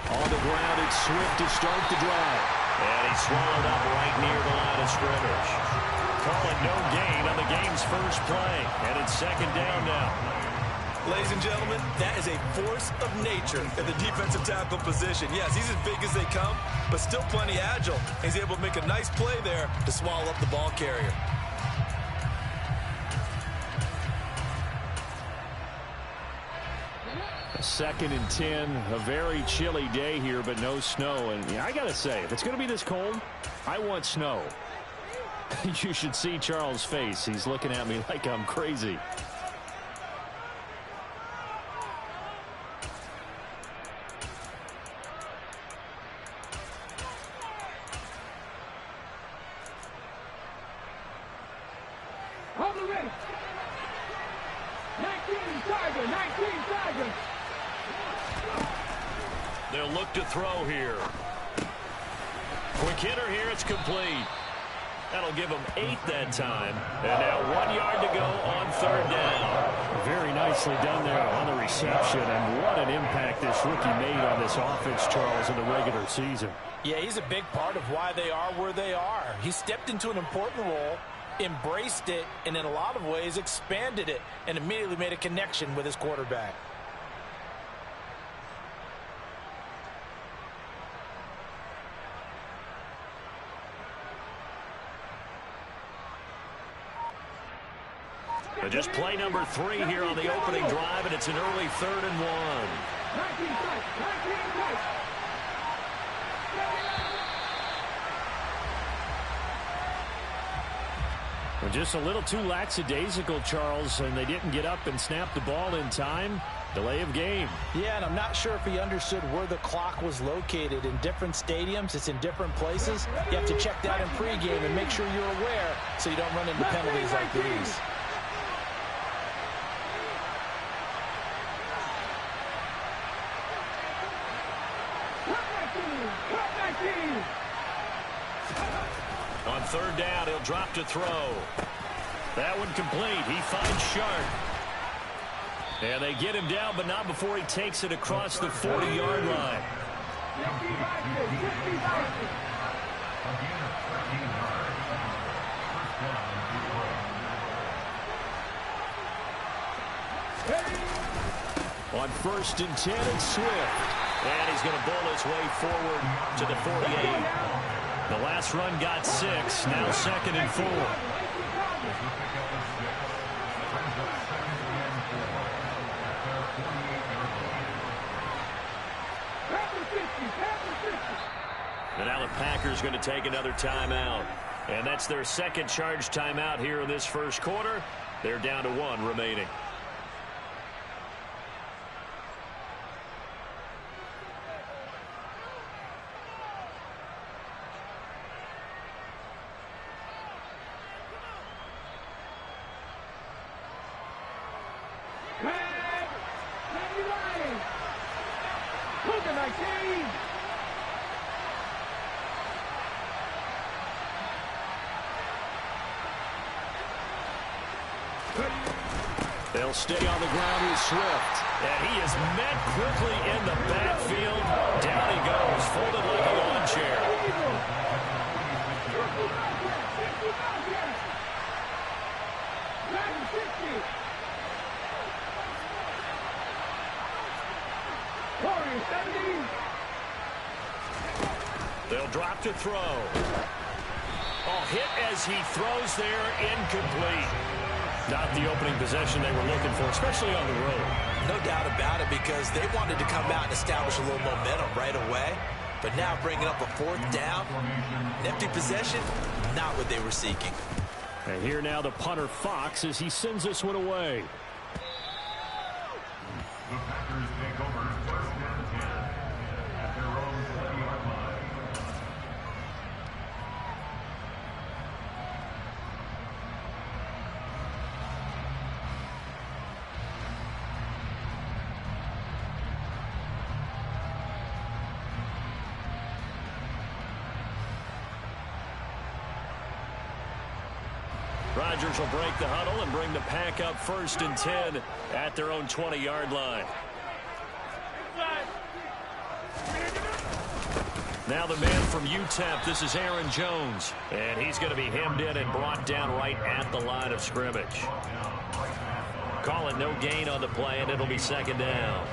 On the ground, it's Swift to start the drive. And he's swallowed up right near the line of scrimmage. Calling no gain on the game's first play. And it's second down now. Ladies and gentlemen, that is a force of nature at the defensive tackle position. Yes, he's as big as they come, but still plenty agile. He's able to make a nice play there to swallow up the ball carrier. Second and 10, a very chilly day here, but no snow. And I got to say, if it's going to be this cold, I want snow. You should see Charles' face. He's looking at me like I'm crazy. They'll look to throw here. Quick hitter here. It's complete. That'll give them 8 that time. And now 1 yard to go on third down. Very nicely done there on the reception. And what an impact this rookie made on this offense, Charles, in the regular season. Yeah, he's a big part of why they are where they are. He stepped into an important role, embraced it, and in a lot of ways expanded it, and immediately made a connection with his quarterback. But just play number 3 here on the opening drive, and it's an early 3rd and 1. Well, just a little too lackadaisical, Charles, and they didn't get up and snap the ball in time. Delay of game. Yeah, and I'm not sure if he understood where the clock was located. In different stadiums, it's in different places. You have to check that in pregame and make sure you're aware so you don't run into penalties like these. On third down, he'll drop to throw. That one complete. He finds Sharp. And they get him down, but not before he takes it across the 40-yard line. On 1st and 10, it's Swift. And he's going to bowl his way forward to the 48. The last run got 6. Now 2nd and 4. And now the Packers going to take another timeout. And that's their second charge timeout here in this first quarter. They're down to 1 remaining. They'll stay on the ground with Swift. And he is met quickly in the backfield. Down he goes, folded like a lawn chair. They'll drop to throw. Oh, hit as he throws there, incomplete. Not the opening possession they were looking for, especially on the road. No doubt about it, because they wanted to come out and establish a little momentum right away. But now bringing up a 4th down, an empty possession, not what they were seeking. And here now the punter Fox as he sends this one away. The Packers take over 1st and 10 at their own 20-yard line. Rodgers will break the huddle and bring the pack up 1st and 10 at their own 20-yard line. Now the man from UTEP, this is Aaron Jones. And he's going to be hemmed in and brought down right at the line of scrimmage. Call it no gain on the play, and it'll be 2nd down.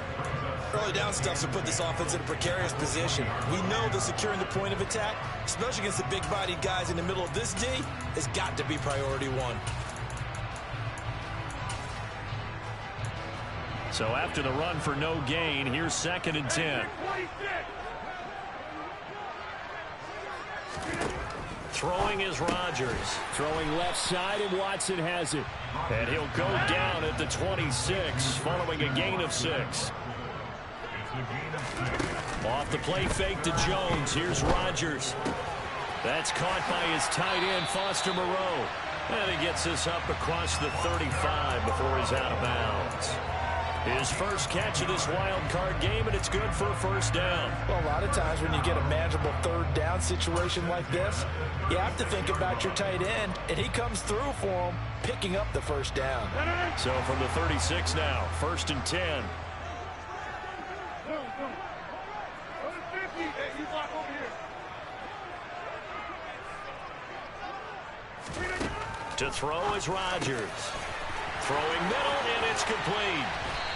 Early down stuff to put this offense in a precarious position. We know that securing the point of attack, especially against the big-bodied guys in the middle of this D, has got to be priority one. So after the run for no gain, here's 2nd and 10. Throwing is Rodgers. Throwing left side, and Watson has it. And he'll go down at the 26, following a gain of 6. Off the play fake to Jones. Here's Rodgers. That's caught by his tight end, Foster Moreau. And he gets this up across the 35 before he's out of bounds. His first catch of this wild card game, and it's good for a 1st down. Well, a lot of times when you get a manageable 3rd down situation like this, you have to think about your tight end, and he comes through for him, picking up the 1st down. So from the 36 now, 1st and 10. To throw is Rodgers. Throwing middle, and it's complete.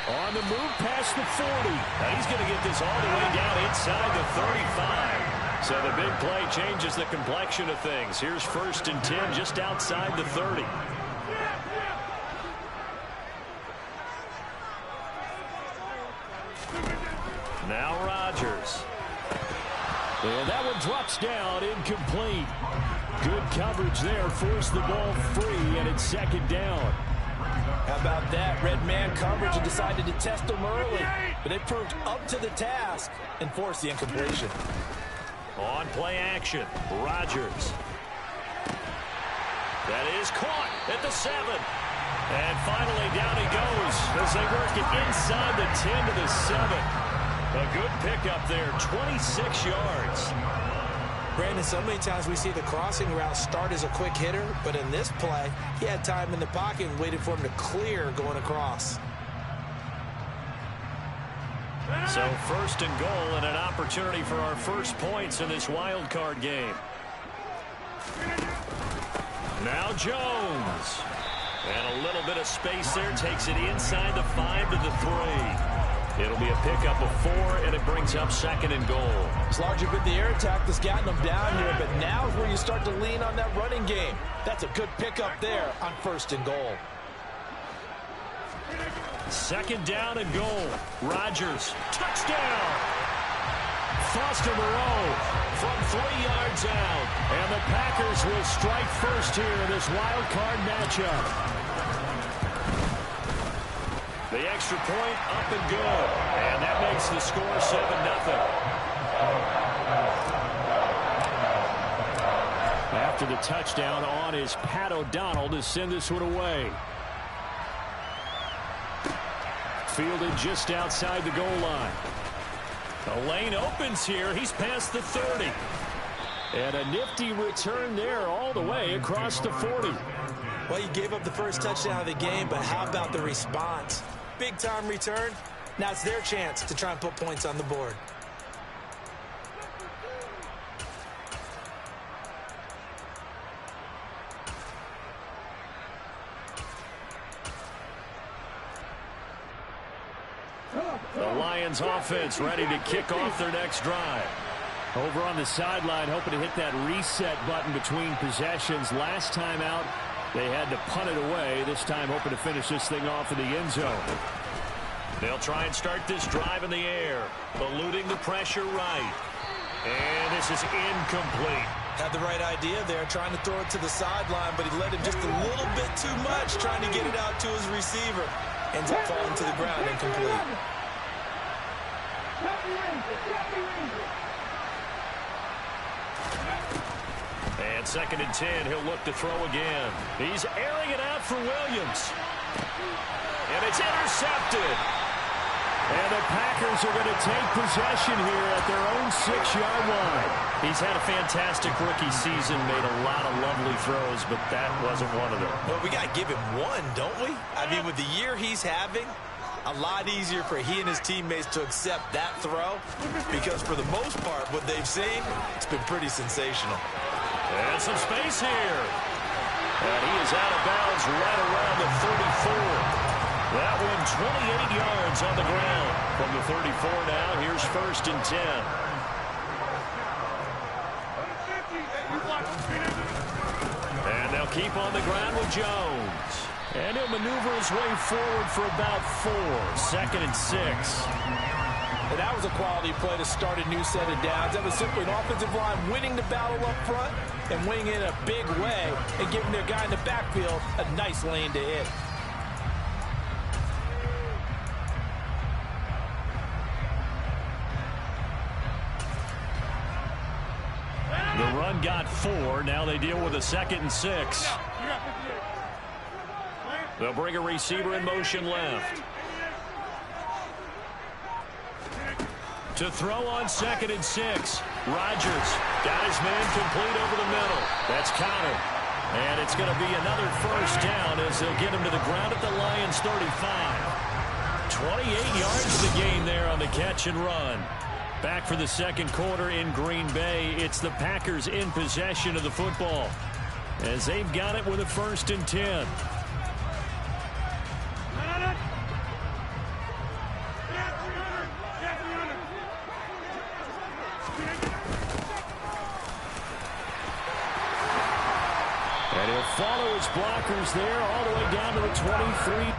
On the move past the 40. Now he's going to get this all the way down inside the 35. So the big play changes the complexion of things. Here's 1st and 10 just outside the 30. Now Rodgers. And that one drops down, incomplete. Good coverage there, forced the ball free, and it's 2nd down. How about that? Red man coverage and decided to test him early. But they proved up to the task and forced the incompletion. On play action, Rodgers. That is caught at the 7. And finally down he goes as they work it inside the 10 to the 7. A good pickup there, 26 yards. Brandon, so many times we see the crossing route start as a quick hitter, but in this play, he had time in the pocket and waited for him to clear going across. So 1st and goal and an opportunity for our first points in this wild card game. Now Jones. And a little bit of space there, takes it inside the 5 to the 3. It'll be a pickup of 4, and it brings up 2nd and goal. It's largely been the air attack that's gotten them down here, but now is where you start to lean on that running game. That's a good pickup there on 1st and goal. 2nd down and goal. Rodgers, touchdown! Foster Moreau from 3 yards out. And the Packers will strike first here in this wild card matchup. The extra point up and good. And that makes the score 7-0. After the touchdown on is Pat O'Donnell to send this one away. Fielded just outside the goal line. The lane opens here. He's past the 30. And a nifty return there all the way across the 40. Well, you gave up the first touchdown of the game, but how about the response? Big-time return. Now it's their chance to try and put points on the board. The Lions offense ready to kick off their next drive. Over on the sideline, hoping to hit that reset button between possessions. Last time out, they had to punt it away. This time hoping to finish this thing off in the end zone. They'll try and start this drive in the air, eluding the pressure right. And this is incomplete. Had the right idea there, trying to throw it to the sideline, but he led him just a little bit too much, trying to get it out to his receiver. Ends up falling to the ground, incomplete. And 2nd and 10, he'll look to throw again. He's airing it out for Williams. And it's intercepted. And the Packers are going to take possession here at their own 6-yard line. He's had a fantastic rookie season, made a lot of lovely throws, but that wasn't one of them. Well, we got to give him one, don't we? I mean, with the year he's having, a lot easier for he and his teammates to accept that throw, because for the most part, what they've seen, it's been pretty sensational. And some space here. And he is out of bounds right around the 34. That one 28 yards on the ground. From the 34 now, here's 1st and 10. And they'll keep on the ground with Jones. And he'll maneuver his way forward for about 4. 2nd and 6. And that was a quality play to start a new set of downs. That was simply an offensive line winning the battle up front and winning it in a big way and giving their guy in the backfield a nice lane to hit. The run got 4. Now they deal with a 2nd and 6. They'll bring a receiver in motion left. To throw on 2nd and 6. Rodgers got his man complete over the middle. That's counted. And it's going to be another 1st down as they'll get him to the ground at the Lions 35. 28 yards the gain there on the catch and run. Back for the 2nd quarter in Green Bay. It's the Packers in possession of the football as they've got it with a 1st and 10. And he'll follow his blockers there all the way down to the 23.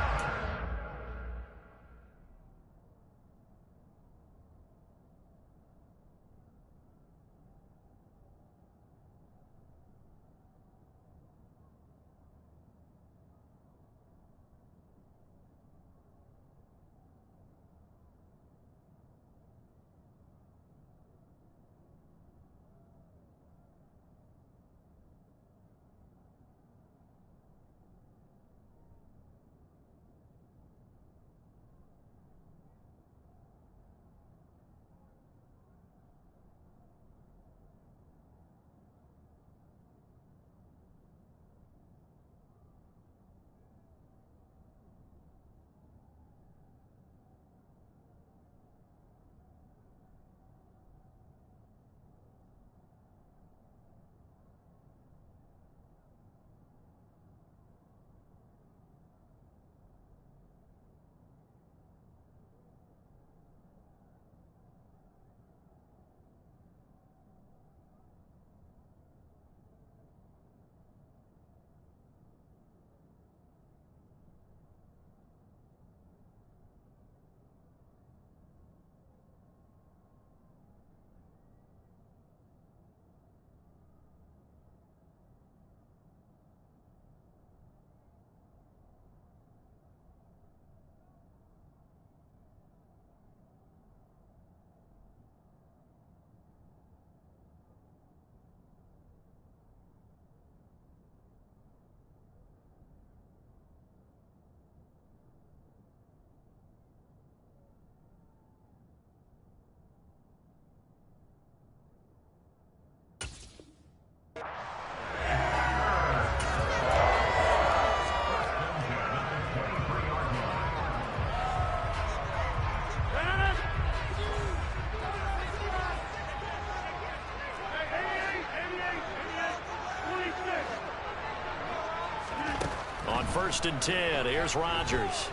On 1st and 10, here's Rodgers.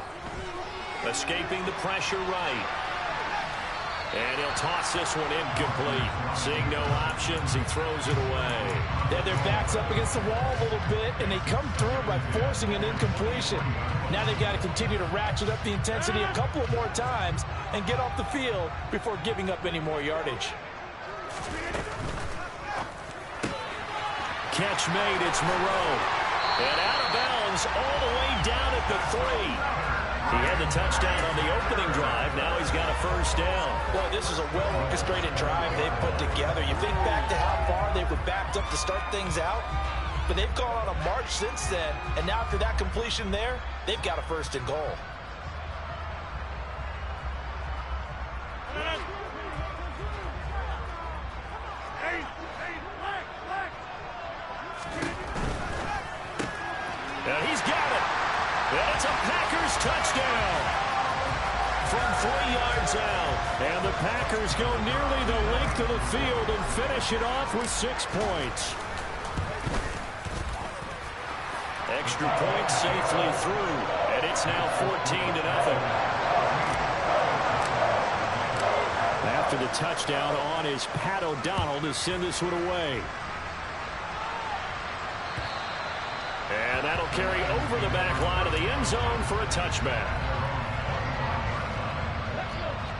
Escaping the pressure right. And he'll toss this one incomplete. Seeing no options, he throws it away. Yeah, their back's up against the wall a little bit, and they come through by forcing an incompletion. Now they've got to continue to ratchet up the intensity a couple of more times and get off the field before giving up any more yardage. Catch made, it's Moreau. And out of bounds all the way down at the 3. He had the touchdown on the opening drive. Now he's got a 1st down. Well, this is a well-orchestrated drive they've put together. You think back to how far they were backed up to start things out, but they've gone on a march since then, and now after that completion there, they've got a 1st and goal. And he's got it. And it's a Packers touchdown from 3 yards out. And the Packers go nearly the length of the field and finish it off with 6 points. Extra point safely through, and it's now 14-0. After the touchdown on is Pat O'Donnell to send this one away. And that'll carry over the back line of the end zone for a touchback.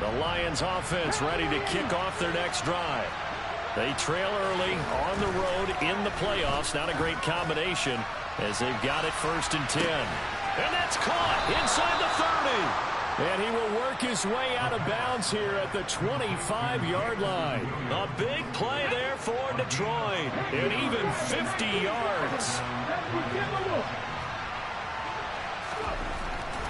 The Lions offense ready to kick off their next drive. They trail early on the road in the playoffs. Not a great combination as they've got it 1st and 10. And that's caught inside the 30. And he will work his way out of bounds here at the 25-yard line. A big play there for Detroit. And even 50 yards.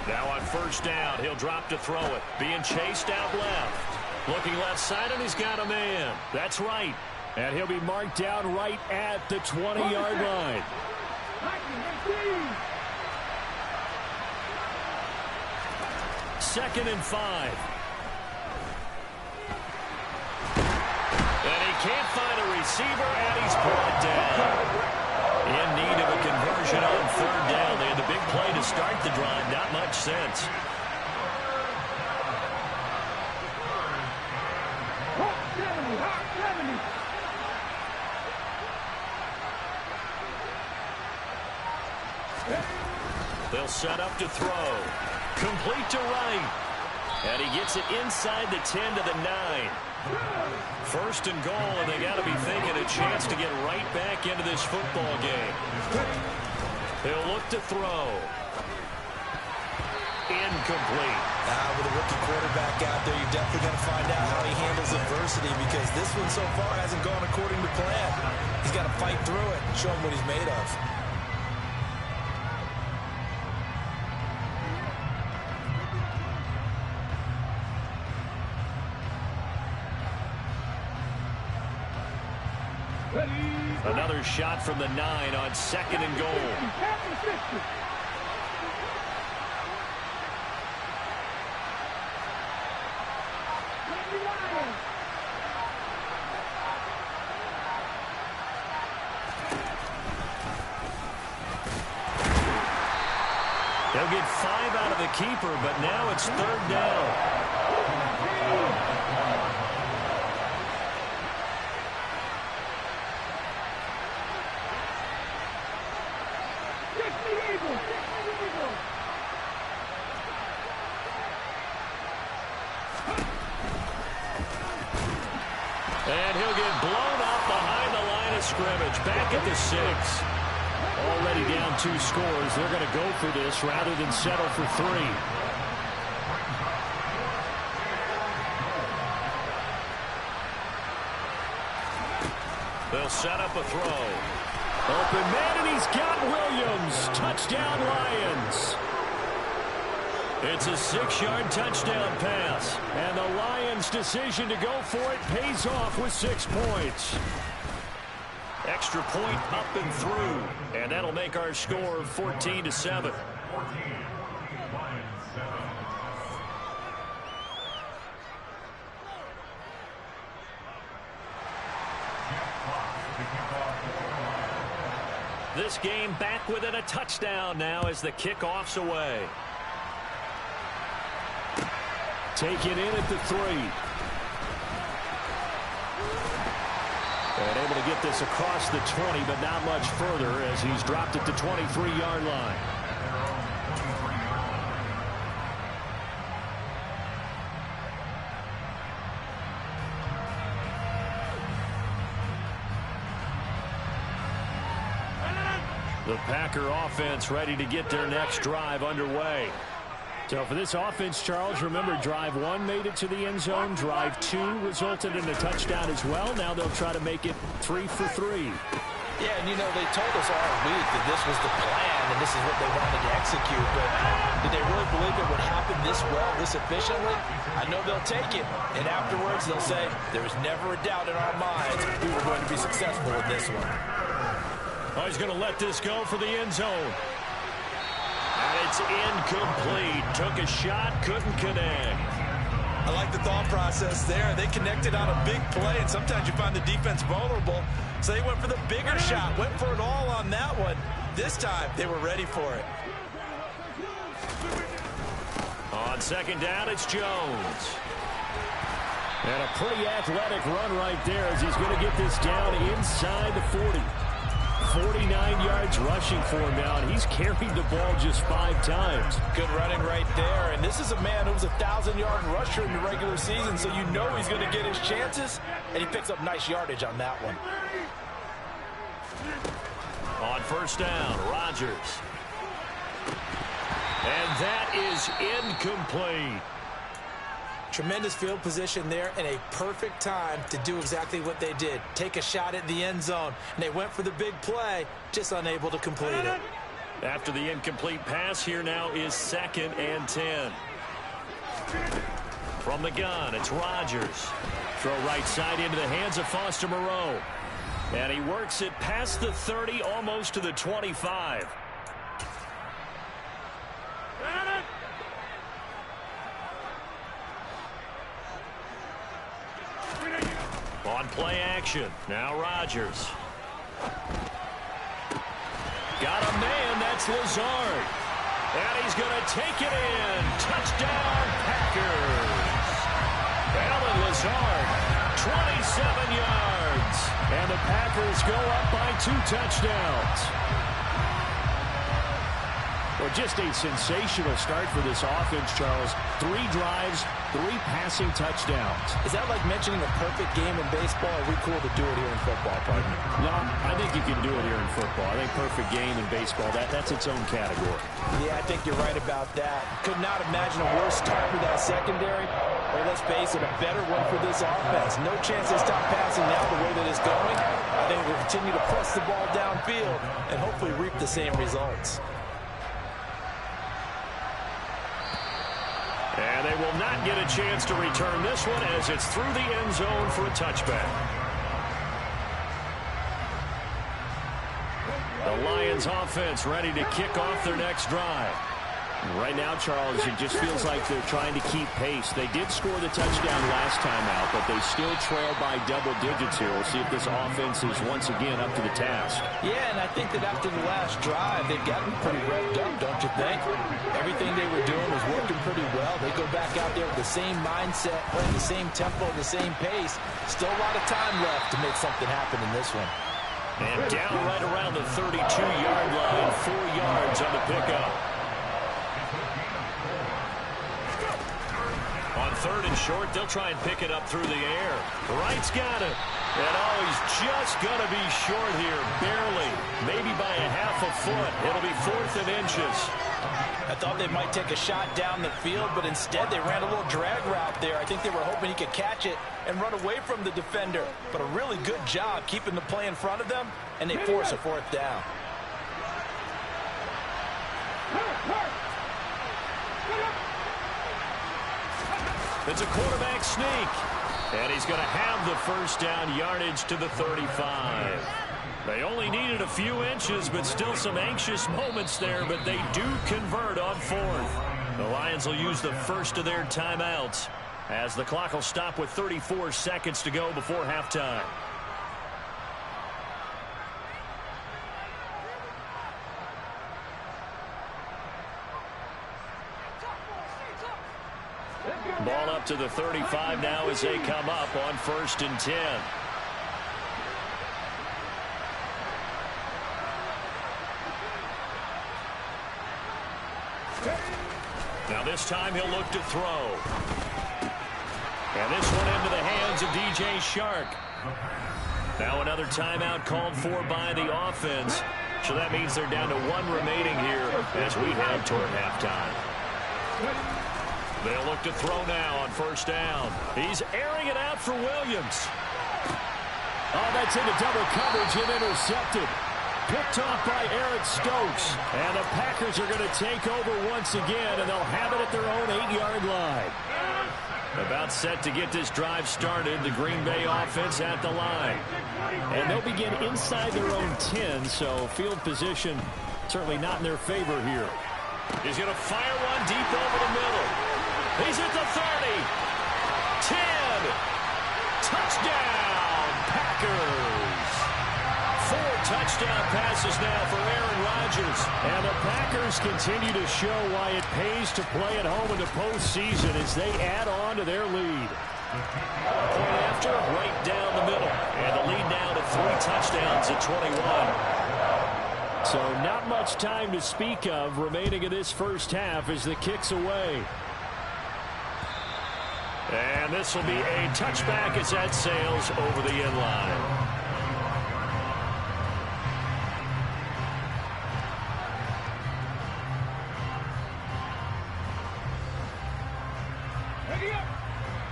Now on 1st down, he'll drop to throw it. Being chased out left. Looking left side, and he's got a man. That's right. And he'll be marked down right at the 20-yard line. 2nd and 5. And he can't find a receiver, and he's brought down. In need of a conversion on 3rd down. They had the big play to start the drive. Not much sense. They'll set up to throw. Complete to right. And he gets it inside the 10 to the 9. 1st and goal, and they got to be thinking a chance to get right back into this football game. They'll look to throw. Incomplete. With a rookie quarterback out there, you're definitely going to find out how he handles adversity, because this one so far hasn't gone according to plan. He's got to fight through it and show him what he's made of. Another shot from the 9 on 2nd and goal. They'll get 5 out of the keeper, but now it's 3rd down. And he'll get blown up behind the line of scrimmage. Back at the 6. Already down 2 scores. They're going to go for this rather than settle for 3. They'll set up a throw. Open man, and he's got Williams. Touchdown, Lions. It's a 6-yard touchdown pass. And the Lions' decision to go for it pays off with 6 points. Extra point up and through. And that'll make our score 14-7. This game back within a touchdown now as the kickoff's away. Taken in at the 3. And able to get this across the 20, but not much further as he's dropped it to 23-yard line. The Packer offense ready to get their next drive underway. So for this offense, Charles, remember drive 1 made it to the end zone. Drive 2 resulted in a touchdown as well. Now they'll try to make it 3 for 3. Yeah, and you know, they told us all week that this was the plan and this is what they wanted to execute. But did they really believe it would happen this well, this efficiently? I know they'll take it. And afterwards, they'll say, there was never a doubt in our minds we were going to be successful with this one. Oh, he's going to let this go for the end zone. And it's incomplete. Took a shot, couldn't connect. I like the thought process there. They connected on a big play, and sometimes you find the defense vulnerable. So they went for the bigger shot, went for it all on that one. This time, they were ready for it. On second down, it's Jones. And a pretty athletic run right there as he's going to get this down inside the 40. 49 yards rushing for him now, and he's carried the ball just 5 times. Good running right there, and this is a man who was a 1,000-yard rusher in the regular season, so you know he's going to get his chances, and he picks up nice yardage on that one. On first down, Rodgers. And that is incomplete. Tremendous field position there and a perfect time to do exactly what they did. Take a shot at the end zone. And they went for the big play, just unable to complete it. After the incomplete pass, here now is 2nd and 10. From the gun, it's Rodgers. Throw right side into the hands of Foster Moreau. And he works it past the 30, almost to the 25. On play action, now Rodgers. Got a man, that's Lazard. And he's going to take it in. Touchdown, Packers. Allen Lazard, 27 yards. And the Packers go up by 2 touchdowns. Well, just a sensational start for this offense, Charles. 3 drives, 3 passing touchdowns. Is that like mentioning a perfect game in baseball? Or are we cool to do it here in football, partner? No, I think you can do it here in football. I think perfect game in baseball, that's its own category. Yeah, I think you're right about that. Could not imagine a worse start for that secondary. Or let's face it, a better one for this offense. No chance they stop passing now the way that it's going. I think we'll continue to press the ball downfield and hopefully reap the same results. And they will not get a chance to return this one as it's through the end zone for a touchback. The Lions offense ready to kick off their next drive. Right now, Charles, it just feels like they're trying to keep pace. They did score the touchdown last time out, but they still trail by double digits here. We'll see if this offense is once again up to the task. Yeah, and I think that after the last drive, they've gotten pretty revved up, don't you think? Everything they were doing was working pretty well. They go back out there with the same mindset, playing the same tempo, the same pace. Still a lot of time left to make something happen in this one. And down right around the 32-yard line, 4 yards on the pickup. On 3rd and short, they'll try and pick it up through the air. Wright's got it. And oh, he's just going to be short here, barely. Maybe by a half a foot. It'll be 4th and inches. I thought they might take a shot down the field, but instead they ran a little drag route there. I think they were hoping he could catch it and run away from the defender. But a really good job keeping the play in front of them, and they force a 4th down. It's a quarterback sneak. And he's going to have the first down yardage to the 35. They only needed a few inches, but still some anxious moments there, but they do convert on 4th. The Lions will use the first of their timeouts as the clock will stop with 34 seconds to go before halftime. Ball up to the 35 now as they come up on 1st and 10. Now this time he'll look to throw. And this one into the hands of DJ Chark. Now another timeout called for by the offense. So that means they're down to 1 remaining here as we head toward halftime. They'll look to throw now on 1st down. He's airing it out for Williams. Oh, that's into double coverage and intercepted. Picked off by Eric Stokes. And the Packers are going to take over once again, and they'll have it at their own 8-yard line. About set to get this drive started, the Green Bay offense at the line. And they'll begin inside their own 10, so field position certainly not in their favor here. He's going to fire one deep over the middle. He's at the 30. 10. Touchdown, Packers. 4 touchdown passes now for Aaron Rodgers. And the Packers continue to show why it pays to play at home in the postseason as they add on to their lead. Point after, right down the middle. And the lead now to 3 touchdowns at 21. So not much time to speak of remaining in this first half as the kick's away. And this will be a touchback as that sails over the end line.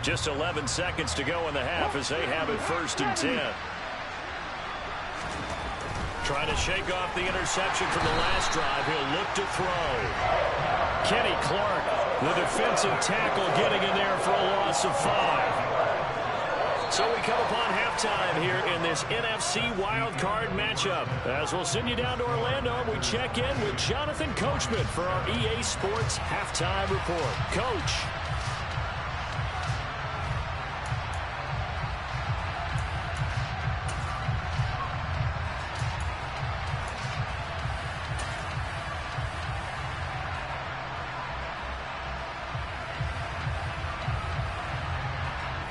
Just 11 seconds to go in the half as they have it 1st and 10. Trying to shake off the interception from the last drive. He'll look to throw. Kenny Clark, the defensive tackle, getting in there for a loss of 5. So we come upon halftime here in this NFC wildcard matchup. As we'll send you down to Orlando, we check in with Jonathan Coachman for our EA Sports Halftime Report. Coach.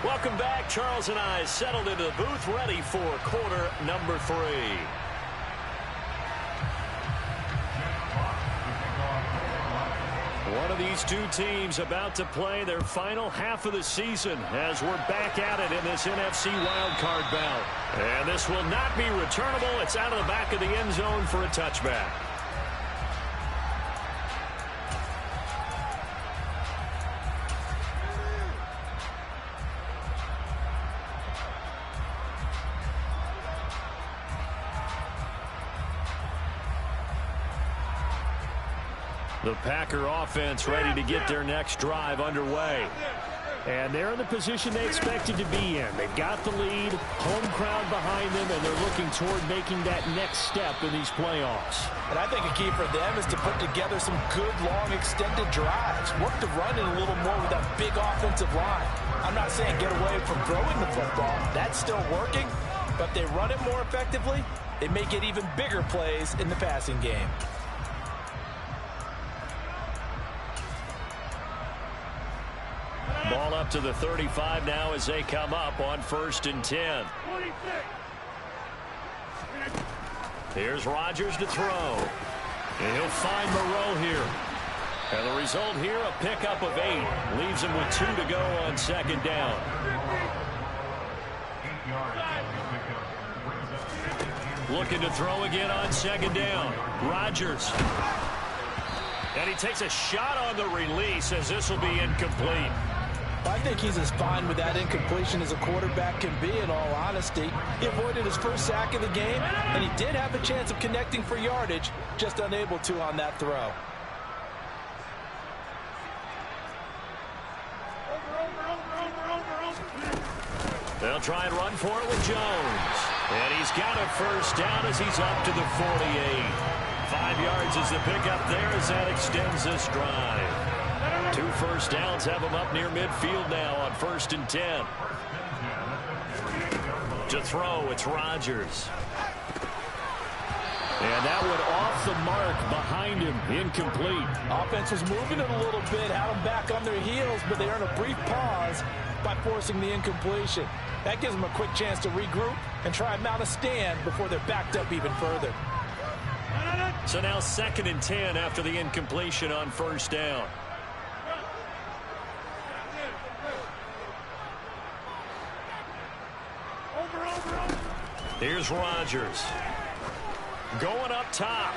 Welcome back. Charles and I settled into the booth, ready for quarter number 3. One of these two teams about to play their final half of the season as we're back at it in this NFC wildcard bout. And this will not be returnable. It's out of the back of the end zone for a touchback. The Packer offense ready to get their next drive underway. And they're in the position they expected to be in. They've got the lead, home crowd behind them, and they're looking toward making that next step in these playoffs. And I think a key for them is to put together some good, long, extended drives. Work the run in a little more with that big offensive line. I'm not saying get away from throwing the football. That's still working. But if they run it more effectively, they may get even bigger plays in the passing game. Ball up to the 35 now as they come up on 1st and 10. Here's Rodgers to throw. And he'll find Moreau here. And the result here, a pickup of 8. Leaves him with 2 to go on 2nd down. Looking to throw again on 2nd down. Rodgers. And he takes a shot on the release as this will be incomplete. I think he's as fine with that incompletion as a quarterback can be, in all honesty. He avoided his first sack of the game, and he did have a chance of connecting for yardage, just unable to on that throw. They'll try and run for it with Jones. And he's got a 1st down as he's up to the 48. 5 yards is the pickup there as that extends this drive. 2 first downs have him up near midfield now on 1st and 10. To throw, it's Rodgers. And that one off the mark behind him, incomplete. Offense was moving it a little bit, had them back on their heels, but they earn a brief pause by forcing the incompletion. That gives them a quick chance to regroup and try and mount a stand before they're backed up even further. So now 2nd and 10 after the incompletion on 1st down. Here's Rodgers. Going up top.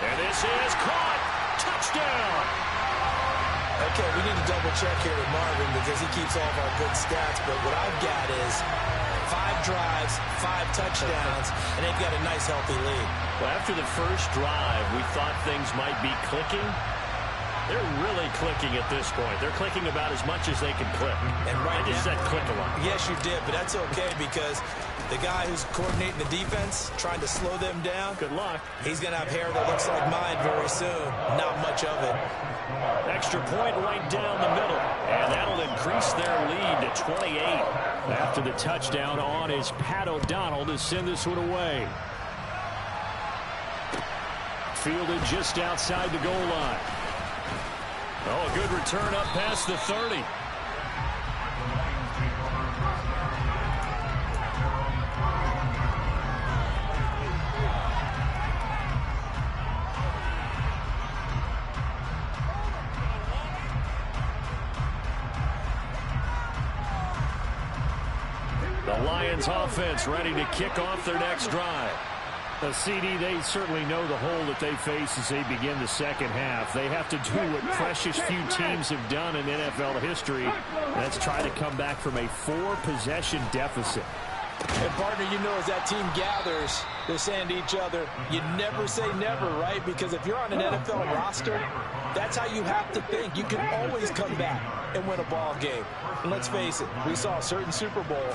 And this is caught. Touchdown. Okay, we need to double check here with Marvin because he keeps all of our good stats, but what I've got is 5 drives, 5 touchdowns, and they've got a nice healthy lead. Well, after the first drive, we thought things might be clicking. They're really clicking at this point. They're clicking about as much as they can click. And right I just said click a lot. Yes, you did, but that's okay because the guy who's coordinating the defense, trying to slow them down, Good luck. he's going to have hair that looks like mine very soon. Not much of it. Extra point right down the middle. And that'll increase their lead to 28. After the touchdown on is Pat O'Donnell to send this one away. Fielded just outside the goal line. Oh, a good return up past the 30. The Lions offense ready to kick off their next drive. CD, they certainly know the hole that they face as they begin the second half. They have to do what precious few teams have done in NFL history. That's try to come back from a 4-possession deficit. And, partner, you know, as that team gathers, they're saying to each other, you never say never, right? Because if you're on an NFL roster, that's how you have to think. You can always come back and win a ball game. And let's face it, we saw a certain Super Bowl,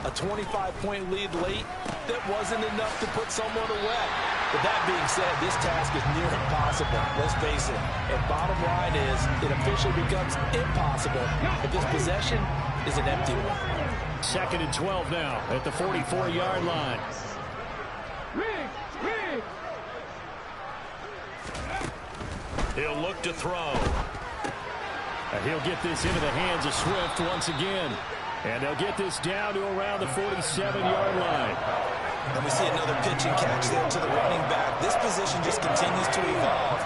a 25-point lead late that wasn't enough to put someone away. But that being said, this task is near impossible. Let's face it. And bottom line is, it officially becomes impossible if this possession is an empty one. 2nd and 12 now at the 44-yard line. He'll look to throw. He'll get this into the hands of Swift once again. And they'll get this down to around the 47-yard line. And we see another pitch and catch there to the running back. This position just continues to evolve.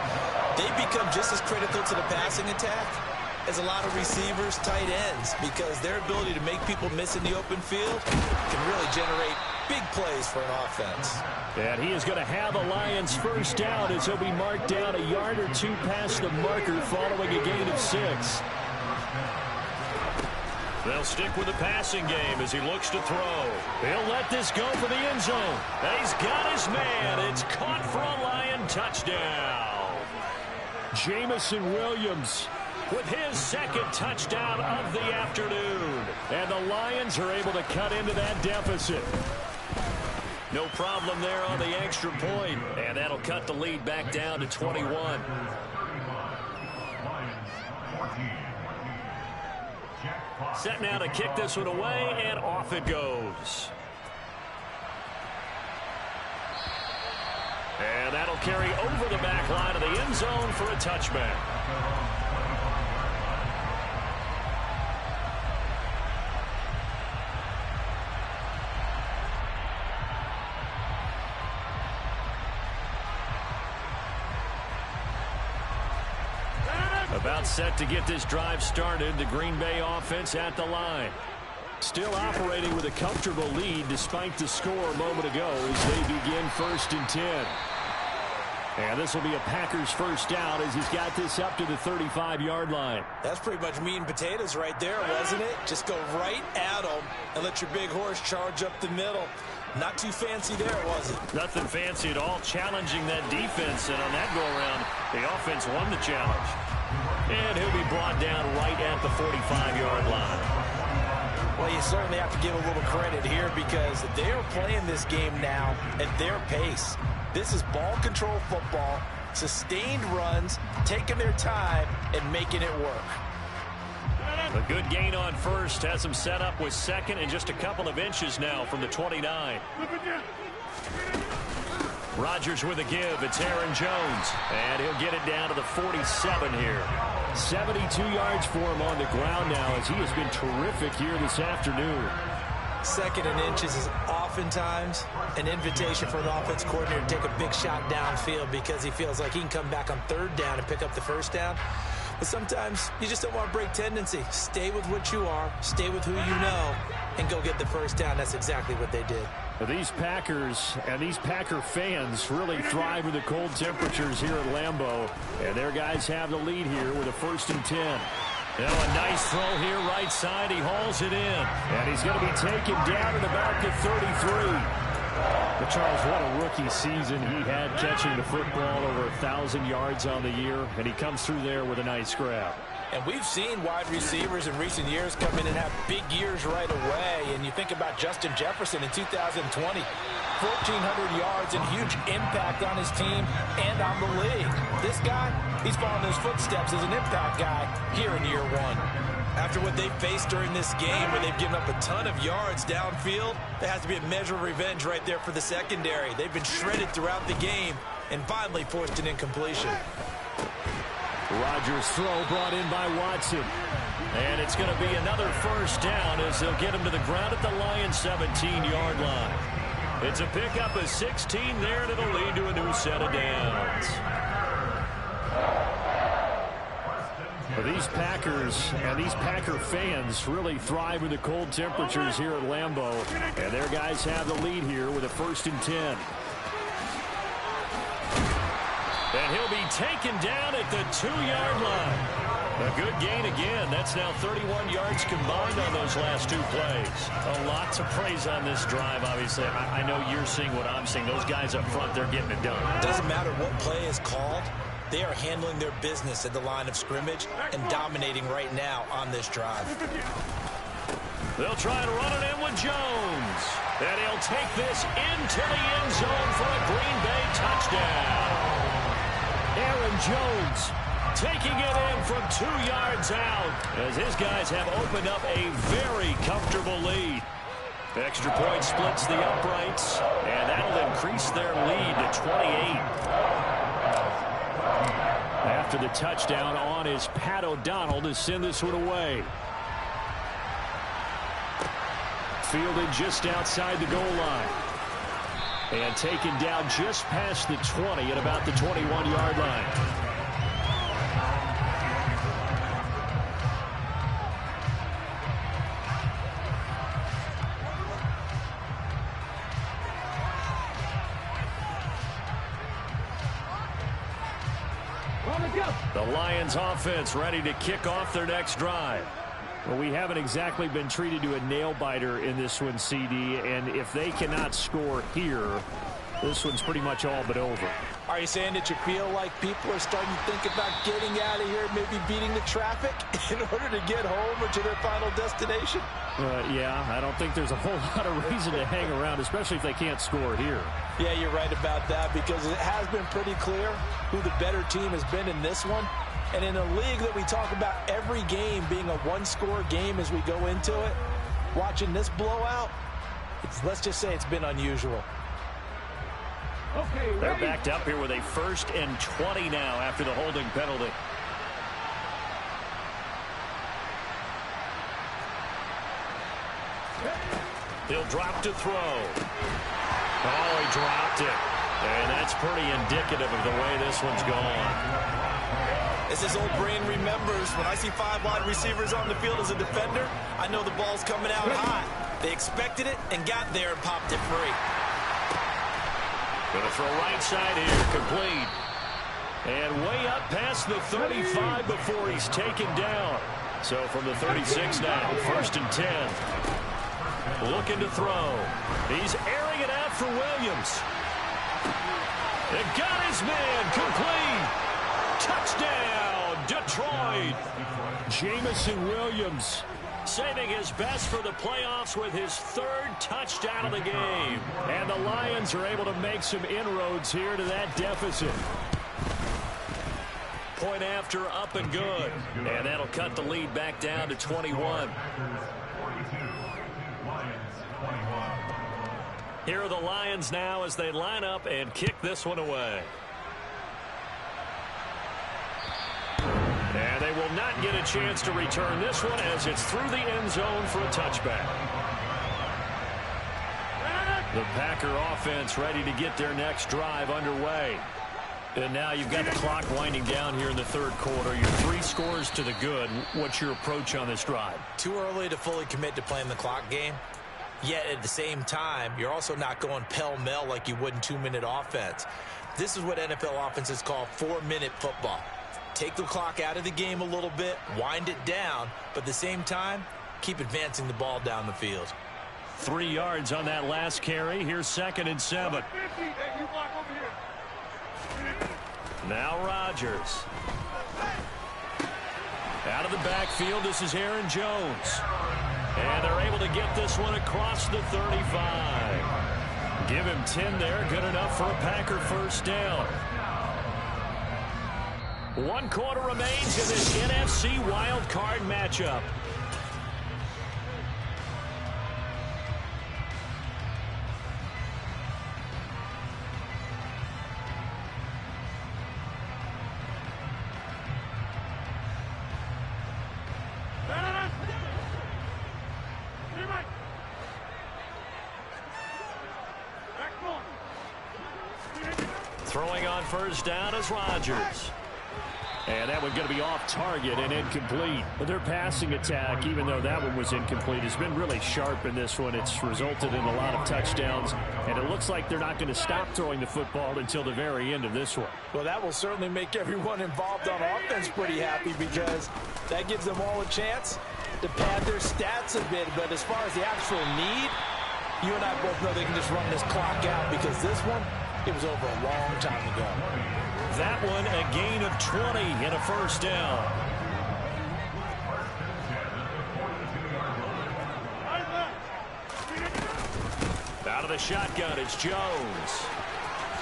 They become just as critical to the passing attack as a lot of receivers, tight ends, because their ability to make people miss in the open field can really generate big plays for an offense. And he is going to have the Lions first down as he'll be marked down a yard or two past the marker following a gain of 6. They'll stick with the passing game as he looks to throw. He'll let this go for the end zone. And he's got his man. It's caught for a Lion touchdown. Jamison Williams with his second touchdown of the afternoon. And the Lions are able to cut into that deficit. No problem there on the extra point. And that'll cut the lead back down to 21. Set now to kick this one away, and off it goes. And that'll carry over the back line of the end zone for a touchback. About set to get this drive started. The Green Bay offense at the line. Still operating with a comfortable lead despite the score a moment ago as they begin 1st and 10. And this will be a Packers first down as he's got this up to the 35-yard line. That's pretty much meat and potatoes right there, wasn't it? Just go right at them and let your big horse charge up the middle. Not too fancy there, was it? Nothing fancy at all. Challenging that defense, and on that go-around, the offense won the challenge. And he'll be brought down right at the 45-yard line. Well, you certainly have to give a little credit here because they're playing this game now at their pace. This is ball control football, sustained runs, taking their time, and making it work. A good gain on first has him set up with second and just a couple of inches now from the 29. Rodgers with a give. It's Aaron Jones. And he'll get it down to the 47 here. 72 yards for him on the ground now as he has been terrific here this afternoon. 2nd and inches is oftentimes an invitation for an offense coordinator to take a big shot downfield because he feels like he can come back on 3rd down and pick up the 1st down. But sometimes you just don't want to break tendency. Stay with what you are, stay with who you know, and go get the 1st down. That's exactly what they did. These Packers and these Packer fans really thrive with the cold temperatures here at Lambeau. And their guys have the lead here with a 1st and 10. Now a nice throw here right side. He hauls it in. And he's going to be taken down at about the 33. But Charles, what a rookie season he had, catching the football over 1,000 yards on the year, and he comes through there with a nice grab. And we've seen wide receivers in recent years come in and have big years right away. And you think about Justin Jefferson in 2020, 1,400 yards and huge impact on his team and on the league. This guy, he's following his footsteps as an impact guy here in year one. After what they faced during this game where they've given up a ton of yards downfield, there has to be a measure of revenge right there for the secondary. They've been shredded throughout the game and finally forced an incompletion. Rodgers' throw brought in by Watson. And it's going to be another first down as they'll get him to the ground at the Lions' 17-yard line. It's a pickup of 16 there, and it'll lead to a new set of downs. Well, these Packers and these Packer fans really thrive in the cold temperatures here at Lambeau. And their guys have the lead here with a 1st and 10. And he'll be taken down at the 2-yard line. A good gain again. That's now 31 yards combined on those last 2 plays. A lot to praise on this drive, obviously. I know you're seeing what I'm seeing. Those guys up front, they're getting it done. Doesn't matter what play is called. They are handling their business at the line of scrimmage and dominating right now on this drive. They'll try and run it in with Jones. And he'll take this into the end zone for a Green Bay touchdown. Aaron Jones taking it in from 2 yards out as his guys have opened up a very comfortable lead. Extra point splits the uprights, and that'll increase their lead to 28. After the touchdown, on is Pat O'Donnell to send this one away. Fielded just outside the goal line. And taken down just past the 20 at about the 21-yard line. The Lions offense ready to kick off their next drive. Well, we haven't exactly been treated to a nail-biter in this one, CD, and if they cannot score here, this one's pretty much all but over. Are you saying that you feel like people are starting to think about getting out of here, maybe beating the traffic in order to get home or to their final destination? Yeah, I don't think there's a whole lot of reason to hang around, especially if they can't score here. Yeah, you're right about that, because it has been pretty clear who the better team has been in this one. And in a league that we talk about every game being a one-score game as we go into it, watching this blowout, let's just say it's been unusual. Okay, they're backed up here with a 1st and 20 now after the holding penalty. He'll drop to throw. Oh, he dropped it. And that's pretty indicative of the way this one's gone. As his old brain remembers, when I see 5 wide receivers on the field as a defender, I know the ball's coming out hot. They expected it and got there and popped it free. Going to throw right side here, complete. And way up past the 35 before he's taken down. So from the 36 now, 1st and 10. Looking to throw. He's airing it out for Williams. And got his man, complete. Touchdown, Detroit. Jameson Williams saving his best for the playoffs with his 3rd touchdown of the game. And the Lions are able to make some inroads here to that deficit. Point after, up and good. And that'll cut the lead back down to 21. Here are the Lions now as they line up and kick this one away. And they will not get a chance to return this one as it's through the end zone for a touchback. The Packer offense ready to get their next drive underway. And now you've got the clock winding down here in the 3rd quarter. You're 3 scores to the good. What's your approach on this drive? Too early to fully commit to playing the clock game. Yet at the same time, you're also not going pell-mell like you would in 2-minute offense. This is what NFL offenses call 4-minute football. Take the clock out of the game a little bit, wind it down, but at the same time, keep advancing the ball down the field. 3 yards on that last carry. Here's 2nd and 7. Now Rodgers. Out of the backfield, this is Aaron Jones. And they're able to get this one across the 35. Give him 10 there. Good enough for a Packer first down. 1 quarter remains in this NFC wild card matchup. Throwing on first down is Rodgers. And that one's going to be off target and incomplete. But their passing attack, even though that one was incomplete, has been really sharp in this one. It's resulted in a lot of touchdowns. And it looks like they're not going to stop throwing the football until the very end of this one. Well, that will certainly make everyone involved on offense pretty happy, because that gives them all a chance to pad their stats a bit. But as far as the actual need, you and I both know they can just run this clock out, because this one, it was over a long time ago. That one a gain of 20 and a first down. Out of the shotgun, it's Jones.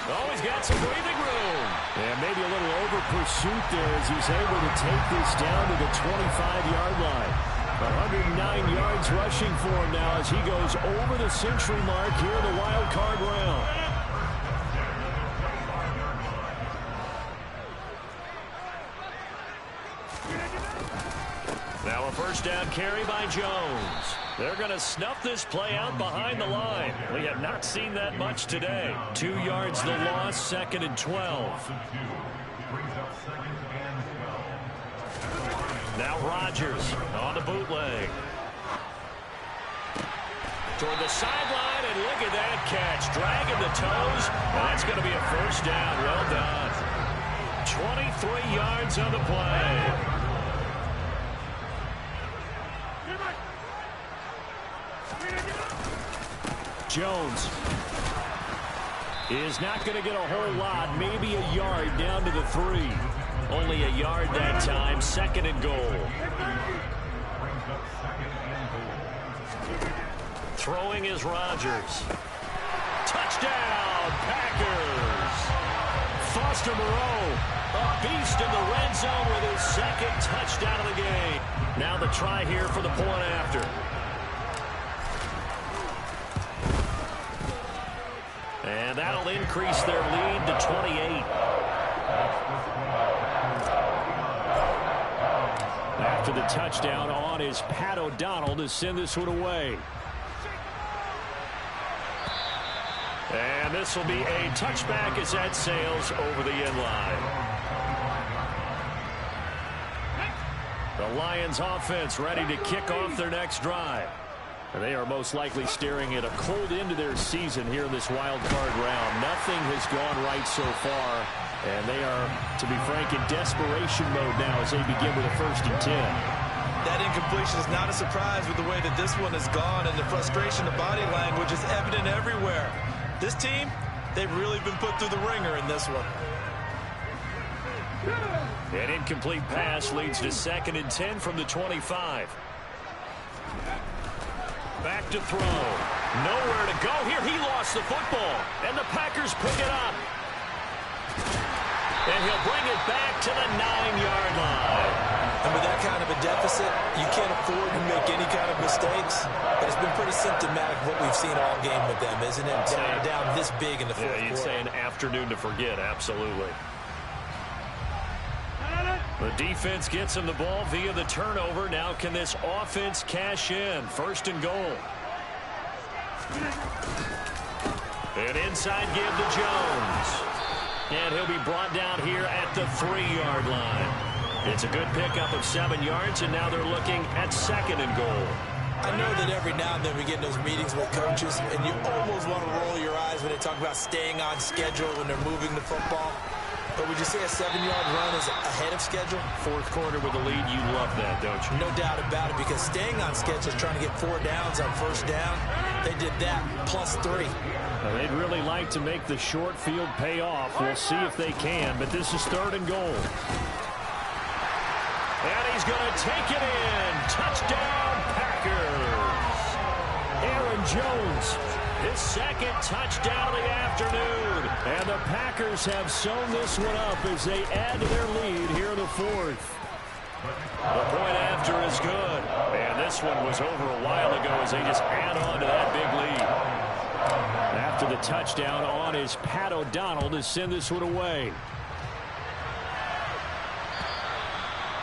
Oh, he's got some breathing room. And maybe a little over pursuit there as he's able to take this down to the 25-yard line. 109 yards rushing for him now as he goes over the century mark here in the wild card round. Now a first down carry by Jones. They're going to snuff this play out behind the line. We have not seen that much today. 2 yards the loss, 2nd and 12. Now Rodgers on the bootleg. Toward the sideline, and look at that catch. Dragging the toes. That's going to be a first down. Well done. 23 yards on the play. Jones is not going to get a whole lot, maybe a yard down to the 3. Only a yard that time, 2nd and goal. Throwing is Rodgers. Touchdown, Packers! Foster Moreau, a beast in the red zone with his 2nd touchdown of the game. Now the try here for the point after. And that'll increase their lead to 28. After the touchdown, on is Pat O'Donnell to send this one away. And this will be a touchback as that sails over the end line. The Lions offense ready to kick off their next drive. And they are most likely staring at a cold end to their season here in this wild card round. Nothing has gone right so far, and they are, to be frank, in desperation mode now as they begin with a 1st and 10. That incompletion is not a surprise with the way that this one has gone, and the frustration of body language is evident everywhere. This team, they've really been put through the ringer in this one. An incomplete pass leads to 2nd and 10 from the 25. Back to throw. Nowhere to go here. He lost the football, and the Packers pick it up. And he'll bring it back to the 9-yard line. And with that kind of a deficit, you can't afford to make any kind of mistakes. But it's been pretty symptomatic of what we've seen all game with them, isn't it? Down this big in the fourth quarter. You'd say an afternoon to forget, absolutely. The defense gets him the ball via the turnover. Now can this offense cash in? 1st and goal. An inside give to Jones. And he'll be brought down here at the 3-yard line. It's a good pickup of 7 yards, and now they're looking at 2nd and goal. I know that every now and then we get in those meetings with coaches, and you almost want to roll your eyes when they talk about staying on schedule when they're moving the football. But would you say a 7-yard run is ahead of schedule? 4th quarter with a lead, you love that, don't you? No doubt about it, because staying on schedule is trying to get 4 downs on 1st down. They did that +3. They'd really like to make the short field pay off. We'll see if they can, but this is 3rd and goal. And he's going to take it in. Touchdown, Packers. Aaron Jones, His 2nd touchdown of the afternoon. and the Packers have sewn this one up as they add to their lead here in the 4th. The point after is good. And this one was over a while ago as they just add on to that big lead. After the touchdown on is Pat O'Donnell to send this one away.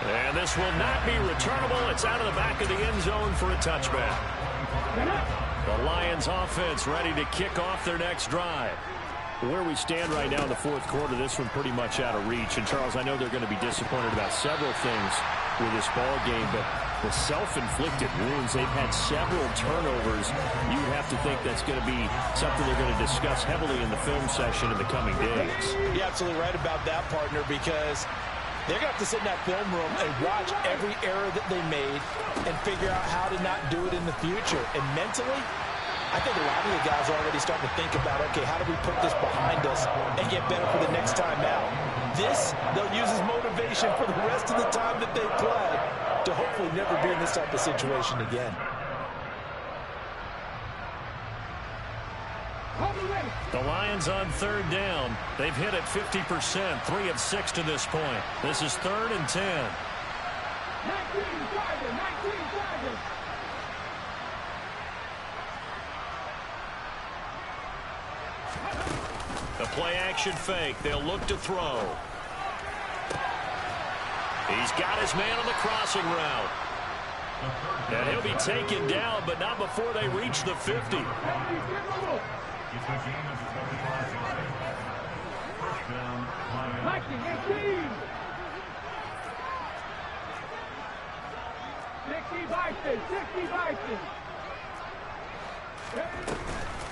And this will not be returnable. It's out of the back of the end zone for a touchback. The Lions offense ready to kick off their next drive. Where we stand right now in the 4th quarter, this one pretty much out of reach. And, Charles, I know they're going to be disappointed about several things with this ball game, but the self-inflicted wounds, they've had several turnovers. You have to think that's going to be something they're going to discuss heavily in the film session in the coming days. You're absolutely right about that, partner, because they're going to have to sit in that film room and watch every error that they made and figure out how to not do it in the future. And mentally, I think a lot of the guys are already starting to think about, okay, how do we put this behind us and get better for the next time out? This, they'll use as motivation for the rest of the time that they play to hopefully never be in this type of situation again. The Lions on 3rd down. They've hit it 50%, 3 of 6 to this point. This is 3rd and 10. 19 targets. The play-action fake. They'll look to throw. He's got his man on the crossing route. And he'll be taken down, but not before they reach the 50.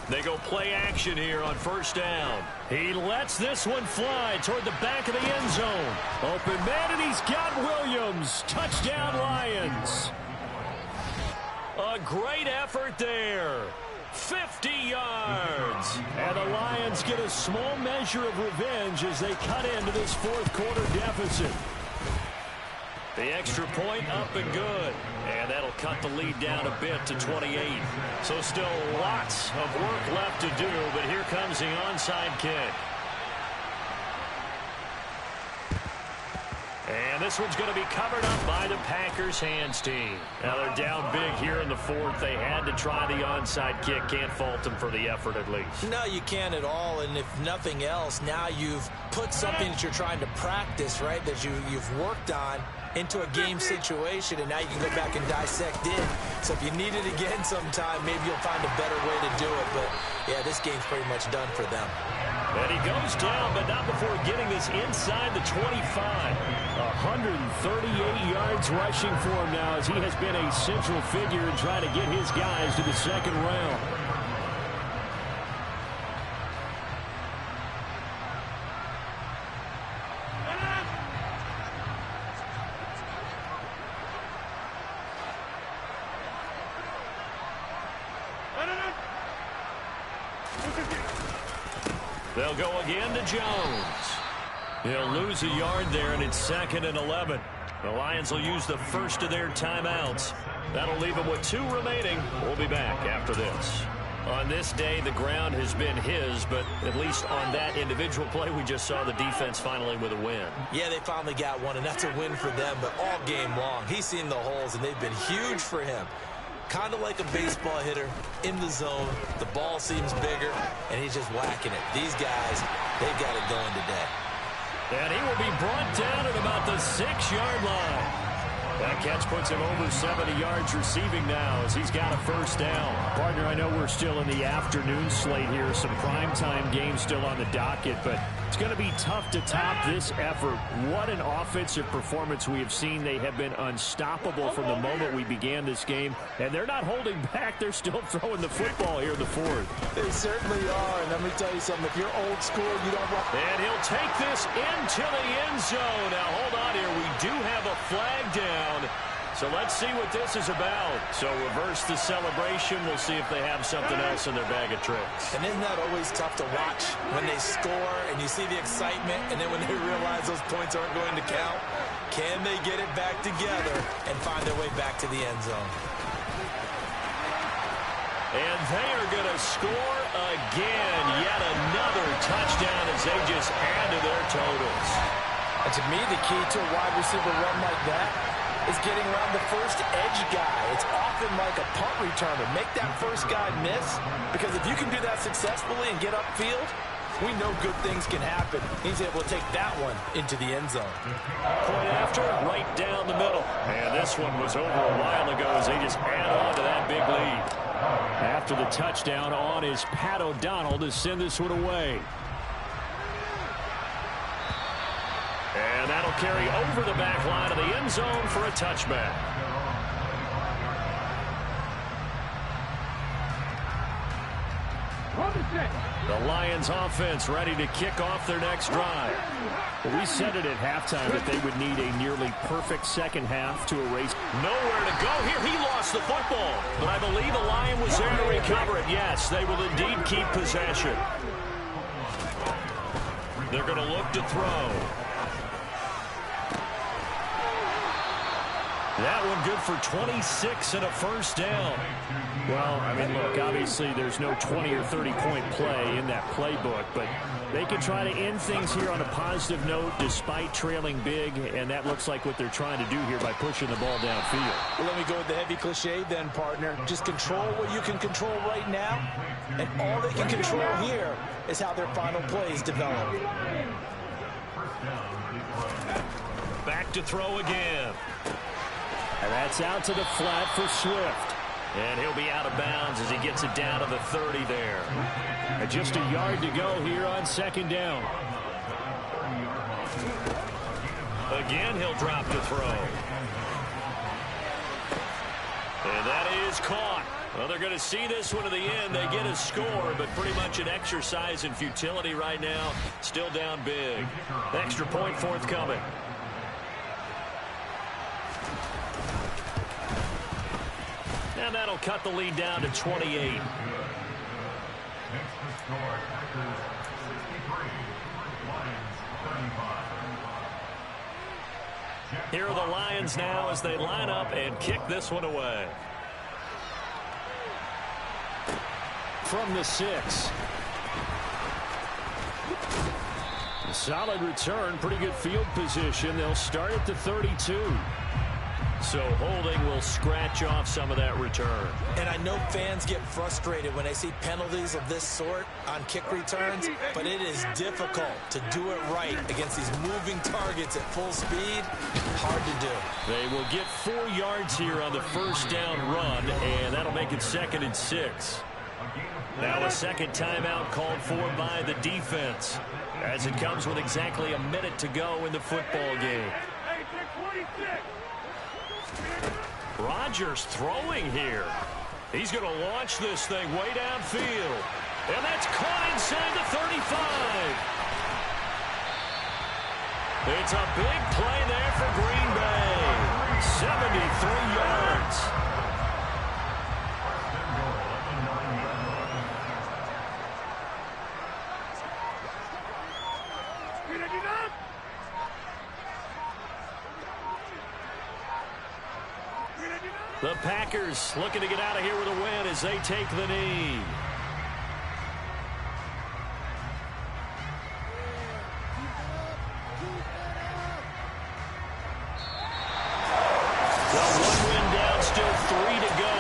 They go play action here on 1st down. He lets this one fly toward the back of the end zone. Open man, and he's got Williams. Touchdown, Lions. A great effort there. 50 yards. And the Lions get a small measure of revenge as they cut into this 4th quarter deficit. The extra point up and good. And that'll cut the lead down a bit to 28. So still lots of work left to do, but here comes the onside kick. And this one's going to be covered up by the Packers hands team. Now they're down big here in the 4th. They had to try the onside kick. Can't fault them for the effort at least. No, you can't at all. And if nothing else, now you've put something that you're trying to practice, right, that you've worked on into a game situation, and now you can go back and dissect it. So if you need it again sometime, maybe you'll find a better way to do it. But, yeah, this game's pretty much done for them. And he goes down, but not before getting this inside the 25. 138 yards rushing for him now as he has been a central figure in trying to get his guys to the 2nd round. They'll go again to Jones. He'll lose a yard there, and it's 2nd and 11. The Lions will use the first of their timeouts. That'll leave them with 2 remaining. We'll be back after this. On this day, the ground has been his, but at least on that individual play, we just saw the defense finally with a win. Yeah, they finally got one, and that's a win for them, but all game long, he's seen the holes, and they've been huge for him. Kind of like a baseball hitter in the zone. The ball seems bigger, and he's just whacking it. These guys, they've got it going today. And he will be brought down at about the 6-yard line. That catch puts him over 70 yards receiving now as he's got a 1st down. Partner, I know we're still in the afternoon slate here. Some primetime games still on the docket, but it's going to be tough to top this effort. What an offensive performance we have seen. They have been unstoppable from the moment we began this game, and they're not holding back. They're still throwing the football here in the 4th. They certainly are, and let me tell you something. If you're old school, you don't want... And he'll take this into the end zone. Now, hold on here. We do have a flag down. So let's see what this is about. So reverse the celebration. We'll see if they have something else in their bag of tricks. And isn't that always tough to watch when they score and you see the excitement, and then when they realize those points aren't going to count? Can they get it back together and find their way back to the end zone? And they are going to score again. Yet another touchdown as they just add to their totals. And to me, the key to a wide receiver run like that is getting around the first edge guy. It's often like a punt returner. Make that first guy miss, because if you can do that successfully and get upfield, we know good things can happen. He's able to take that one into the end zone. Point after, right down the middle. And this one was over a while ago as they just add on to that big lead. After the touchdown, on is Pat O'Donnell to send this one away. And that'll carry over the back line of the end zone for a touchback. The Lions offense ready to kick off their next drive. Well, we said it at halftime that they would need a nearly perfect second half to erase. Nowhere to go here. He lost the football. But I believe the Lion was there to recover it. Yes, they will indeed keep possession. They're going to look to throw. That one good for 26 and a first down. Well, I mean, look, obviously there's no 20 or 30-point play in that playbook, but they can try to end things here on a positive note despite trailing big, and that looks like what they're trying to do here by pushing the ball downfield. Well, let me go with the heavy cliche then, partner. Just control what you can control right now, and all they can control here is how their final plays develop. Back to throw again. And that's out to the flat for Swift. And he'll be out of bounds as he gets it down to the 30 there. And just a yard to go here on second down. Again, he'll drop to throw. And that is caught. Well, they're going to see this one to the end. They get a score, but pretty much an exercise in futility right now. Still down big. Extra point forthcoming. And that'll cut the lead down to 28. Next to score, Packers 63, Lions 35. Here are the Lions now as they line up and kick this one away. From the 6. A solid return, pretty good field position. They'll start at the 32. So holding will scratch off some of that return. And I know fans get frustrated when they see penalties of this sort on kick returns, but it is difficult to do it right against these moving targets at full speed. Hard to do. They will get 4 yards here on the first down run, and that'll make it 2nd and 6. Now a second timeout called for by the defense as it comes with exactly a minute to go in the football game. Rodgers throwing here. He's going to launch this thing way downfield. And that's caught inside the 35. It's a big play there for Green Bay. 73 yards. The Packers looking to get out of here with a win as they take the knee. The one win down, still 3 to go.